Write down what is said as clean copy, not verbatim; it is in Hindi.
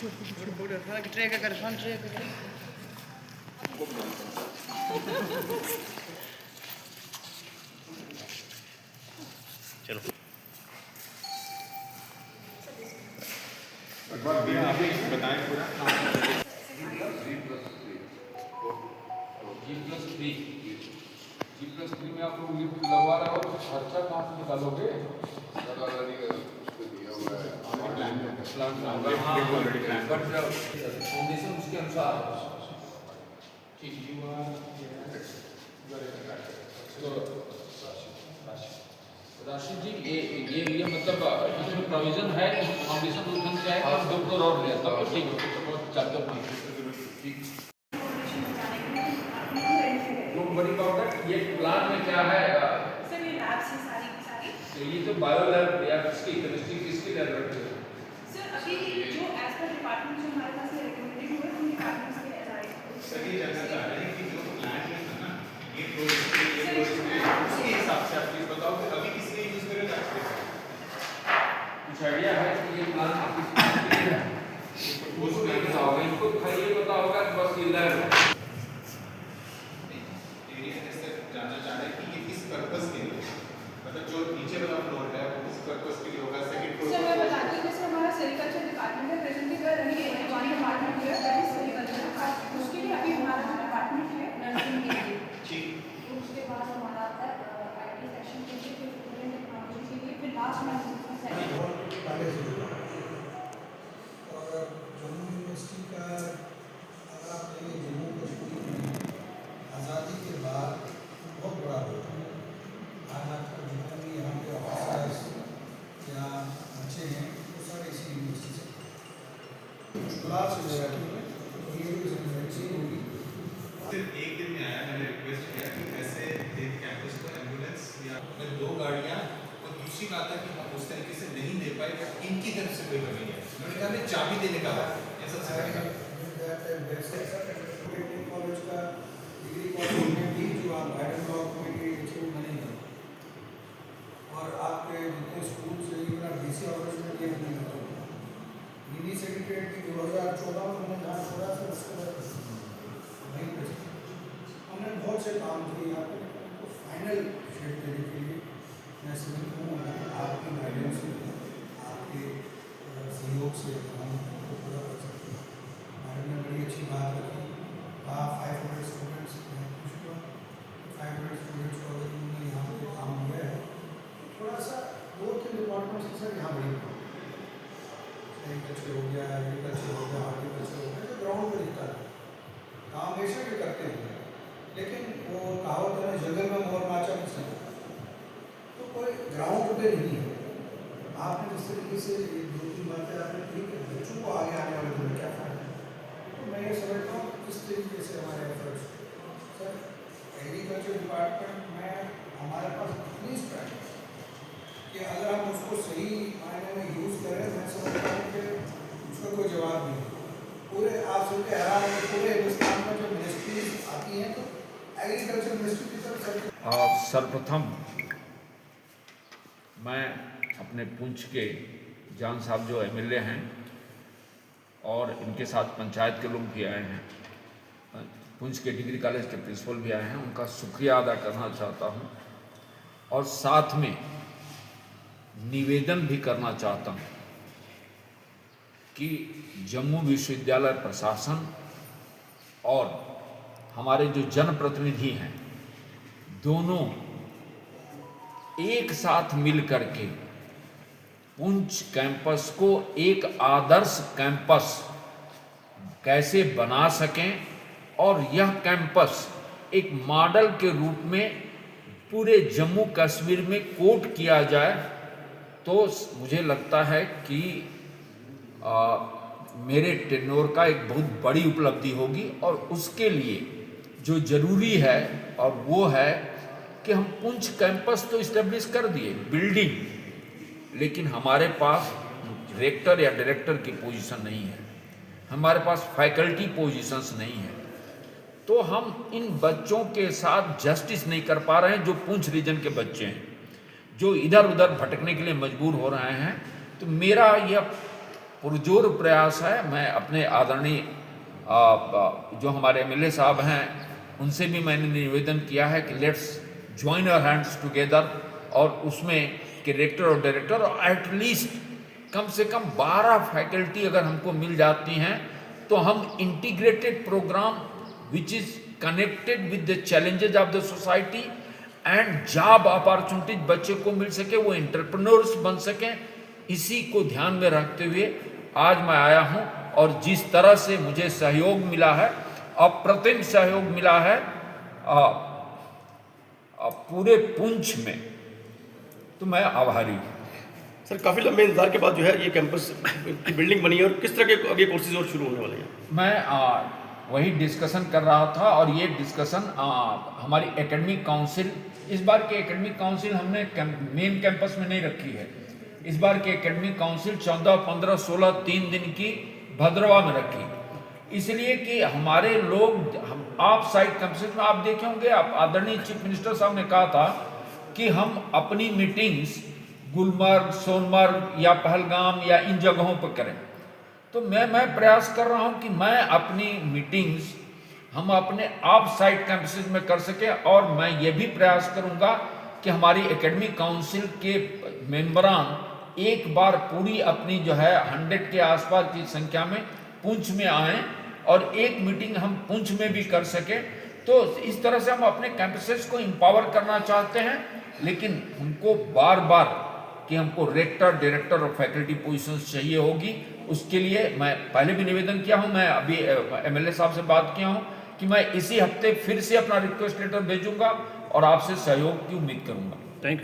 ट्रे का कर ट्रे का चलो एक बार आप बताएं पूरा G+3 में आप लोग लिफ्ट लगवा रहे हो तो खर्चा कहाँ से निकालोगे? फाउंडेशन उसके अनुसार ठीक तो राशि जी ये मतलब इसमें प्रोविजन है कि फाउंडेशन उठन जाए और 2 करोड़ और ले तब तो ठीक है बहुत ज़्यादा ठीक डोंट वरी अबाउट दैट। ये प्लान में क्या है सर ये लैब से सारी तो ये तो बायो लैब या किसकी केमिस्ट्री किसकी लैब रखते हैं? सर अभी जो एज पर डिपार्टमेंट जो हमारे पास रिकमेंडेड हुए उन डिपार्टमेंट्स के एज आए सर ये जानना चाह रहे हैं कि जो प्लान है ना ये प्रोजेक्ट उसके हिसाब से आप प्लीज बताओ कि अभी किसने यूज करेगा कुछ आइडिया है कि ये प्लान आप किसके लिए है? उसको नहीं पता होगा, इनको खाली ये पता होगा कि बस ये लैब है। एरिया ऐसे जानना चाह रहे हैं कि ये किस पर्पस के लिए मतलब जो नीचे वाला फ्लोर है वो किस पर्पस के लिए होगा सेकंड फ्लोर सर मैं बताती हूँ जैसे हमारा सेरिकल्चर डिपार्टमेंट है प्रेजेंटली कर रही है वन डिपार्टमेंट है दैट इज सेरिकल्चर उसके लिए अभी हमारा जो डिपार्टमेंट है नर्सिंग के लिए ठीक उसके बाद हमारा आता है आईटी सेक्शन के लिए फिर फूड एंड टेक्नोलॉजी के लिए फिर लास्ट में सेक्शन और जम्मू यूनिवर्सिटी का अगर आप कहेंगे जम्मू कश्मीर में आज़ादी के बाद बहुत बड़ा रोल है। आज आपका जितना भी यहाँ पे ऑफिसर्स या बच्चे हैं वो सारे इसी यूनिवर्सिटी से क्लास हो जाएगा होगी। सिर्फ एक दिन में आया मैंने रिक्वेस्ट किया कि ऐसे एक कैंपस को एम्बुलेंस या 2 गाड़ियाँ और दूसरी बात है कि हम उस तरीके से नहीं दे पाए बट इनकी तरफ से कोई कमी है उन्होंने कहा हमें चाबी देने का है ऐसा कॉलेज का डिग्री कॉलेज में भी जो आप गाइडेंस ब्लॉक में बनेंगे और आपके जितने स्कूल से DC ऑफिस में ये नहीं होता मिनी सेक्रेटरीट की 2014 में हमने जहाँ छोड़ा था उसके बाद नहीं बचा। हमने बहुत से काम किए यहाँ पे तो फाइनल शेड देने के लिए मैं समझ हूँ आपकी गाइडेंस से आपके सहयोग से हम उनको पूरा कर सकते हैं। मैडम ने बड़ी अच्छी बात रखी कहा 500 स्टूडेंट्स मैं खुश हुआ 500 स्टूडेंट्स को अगर उन्होंने यहाँ पे काम दिया है थोड़ा सा 2-3 डिपार्टमेंट्स के सर यहाँ बड़ी एग्रीकल्चर हो गया एग्रीकल्चर हो गया हॉर्टिकल्चर हो गया जो ग्राउंड पर दिखता है काम हमेशा भी करते हैं लेकिन वो कहावत है जंगल में मोर नाचा कुछ नहीं तो कोई ग्राउंड पे नहीं है। आपने जिस तरीके से 2-3 बातें आपने की कि बच्चों को आगे आने वाले दिन में क्या फायदा है तो मैं ये समझता हूँ इस तरीके से हमारे एफर्ट्स सर एग्रीकल्चर डिपार्टमेंट में हमारे पास इतनी स्ट्रेंथ है कि अगर हम उसको सही मायने में यूज़ करें मैं समझता हूँ कि उसका कोई जवाब नहीं है। पूरे आप सुनते हैरान हैं पूरे हिंदुस्तान में जो मिनिस्ट्रीज आती हैं तो एग्रीकल्चर मिनिस्ट्री की तरफ सर्वप्रथम मैं अपने पुंछ के जान साहब जो MLA हैं और इनके साथ पंचायत के लोग भी आए हैं पुंछ के डिग्री कॉलेज के प्रिंसिपल भी आए हैं उनका शुक्रिया अदा करना चाहता हूं और साथ में निवेदन भी करना चाहता हूं कि जम्मू विश्वविद्यालय प्रशासन और हमारे जो जनप्रतिनिधि हैं दोनों एक साथ मिल करके पुंछ कैंपस को एक आदर्श कैंपस कैसे बना सकें और यह कैंपस एक मॉडल के रूप में पूरे जम्मू कश्मीर में कोट किया जाए तो मुझे लगता है कि मेरे टेन्योर का एक बहुत बड़ी उपलब्धि होगी और उसके लिए जो जरूरी है और वो है कि हम पुंछ कैंपस तो इस्टेब्लिश कर दिए बिल्डिंग लेकिन हमारे पास रेक्टर या डायरेक्टर की पोजीशन नहीं है हमारे पास फैकल्टी पोजीशंस नहीं है तो हम इन बच्चों के साथ जस्टिस नहीं कर पा रहे हैं जो पुंछ रीजन के बच्चे हैं जो इधर उधर भटकने के लिए मजबूर हो रहे हैं तो मेरा यह पुरजोर प्रयास है। मैं अपने आदरणीय जो हमारे एमएलए साहब हैं उनसे भी मैंने निवेदन किया है कि let's join our hands together, और उसमें कि रेक्टर और डायरेक्टर और एटलीस्ट कम से कम 12 फैकल्टी अगर हमको मिल जाती हैं तो हम integrated programme which is connected with the challenges of the society and job opportunities बच्चे को मिल सके, वो एंटरप्रेन्योर्स बन सकें, इसी को ध्यान में रखते हुए आज मैं आया हूं। और जिस तरह से मुझे सहयोग मिला है, अप्रतिम सहयोग मिला है पूरे पुंछ में, तो मैं आभारी हूँ। सर, काफ़ी लंबे इंतजार के बाद जो है ये कैंपस की बिल्डिंग बनी है, और किस तरह के आगे कोर्सेज और शुरू होने वाले हैं? मैं वही डिस्कशन कर रहा था, और ये डिस्कशन हमारी एकेडमिक काउंसिल, इस बार के एकेडमिक काउंसिल हमने मेन कैंपस में नहीं रखी है। इस बार के एकेडमिक काउंसिल 14, 15, 16 3 दिन की भद्रवा में रखी, इसलिए कि हमारे लोग आप साइड कैंपस में आप देखे होंगे, आप आदरणीय चीफ मिनिस्टर साहब ने कहा था कि हम अपनी मीटिंग्स गुलमर्ग, सोनमर्ग या पहलगाम या इन जगहों पर करें। तो मैं प्रयास कर रहा हूं कि मैं अपनी मीटिंग्स हम अपने ऑफ साइट कैंपसेस में कर सके, और मैं ये भी प्रयास करूंगा कि हमारी एकेडमिक काउंसिल के मेंबरान एक बार पूरी अपनी जो है 100 के आसपास की संख्या में पुंछ में आएँ और एक मीटिंग हम पुंछ में भी कर सके। तो इस तरह से हम अपने कैंपसेस को एम्पावर करना चाहते हैं, लेकिन हमको बार बार कि हमको रेक्टर, डायरेक्टर और फैकल्टी पोजीशंस चाहिए होगी। उसके लिए मैं पहले भी निवेदन किया हूं, मैं अभी एमएलए साहब से बात किया हूं कि मैं इसी हफ्ते फिर से अपना रिक्वेस्ट लेटर भेजूंगा और आपसे सहयोग की उम्मीद करूंगा। Thank you.